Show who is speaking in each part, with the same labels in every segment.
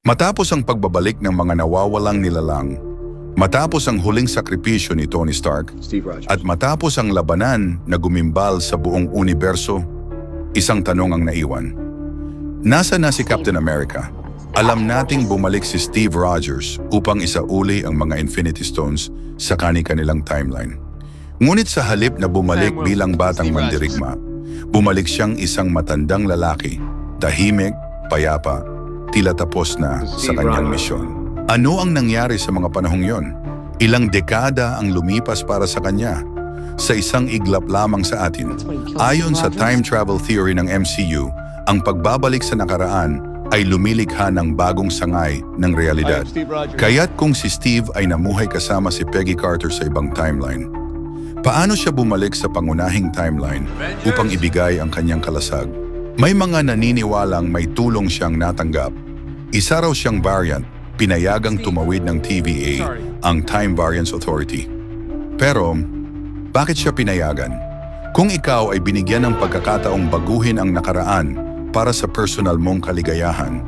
Speaker 1: Matapos ang pagbabalik ng mga nawawalang nilalang, matapos ang huling sakripisyo ni Tony Stark, at matapos ang labanan na gumimbal sa buong universo, isang tanong ang naiwan. Nasaan na si Captain America? Alam nating bumalik si Steve Rogers upang isauli ang mga Infinity Stones sa kani-kanilang timeline. Ngunit sa halip na bumalik bilang batang mandirigma, bumalik siyang isang matandang lalaki, tahimik, payapa, tila tapos na sa kanyang misyon. Ano ang nangyari sa mga panahong yon? Ilang dekada ang lumipas para sa kanya. Sa isang iglap lamang sa atin, ayon sa time travel theory ng MCU, ang pagbabalik sa nakaraan ay lumilikha ng bagong sangay ng realidad. Kaya't kung si Steve ay namuhay kasama si Peggy Carter sa ibang timeline, paano siya bumalik sa pangunahing timeline upang ibigay ang kanyang kalasag? May mga naniniwalang may tulong siyang natanggap. Isa raw siyang variant, pinayagang tumawid ng TVA, ang Time Variance Authority. Pero, bakit siya pinayagan? Kung ikaw ay binigyan ng pagkakataong baguhin ang nakaraan para sa personal mong kaligayahan,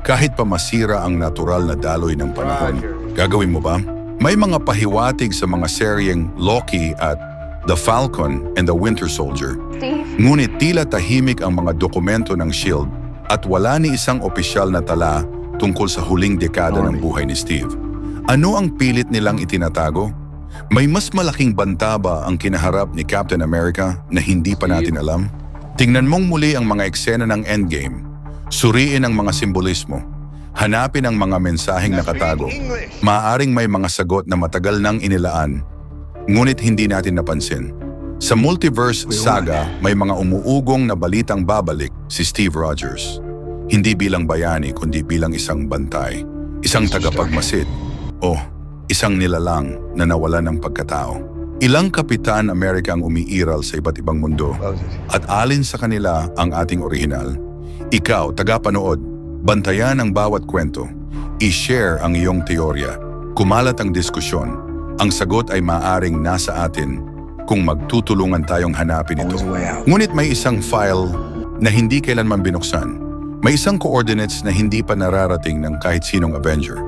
Speaker 1: kahit pa masira ang natural na daloy ng panahon, gagawin mo ba? May mga pahiwatig sa mga seryeng Loki at The Falcon and the Winter Soldier. Ngunit tila tahimik ang mga dokumento ng SHIELD at wala ni isang opisyal na tala tungkol sa huling dekada ng buhay ni Steve. Ano ang pilit nilang itinatago? May mas malaking banta ba ang kinaharap ni Captain America na hindi pa natin alam? Tingnan mong muli ang mga eksena ng Endgame. Suriin ang mga simbolismo. Hanapin ang mga mensaheng nakatago. Maaaring may mga sagot na matagal nang inilaan, ngunit hindi natin napansin. Sa multiverse saga, may mga umuugong na balitang babalik si Steve Rogers. Hindi bilang bayani kundi bilang isang bantay, isang tagapagmasid, o isang nilalang na nawalan ng pagkatao. Ilang Kapitan America ang umiiral sa iba't ibang mundo at alin sa kanila ang ating orihinal. Ikaw, tagapanood, bantayan ang bawat kwento. I-share ang iyong teorya. Kumalat ang diskusyon. Ang sagot ay maaring nasa atin kung magtutulungan tayong hanapin ito. Ngunit may isang file na hindi kailanman binuksan. May isang coordinates na hindi pa nararating ng kahit sinong Avenger.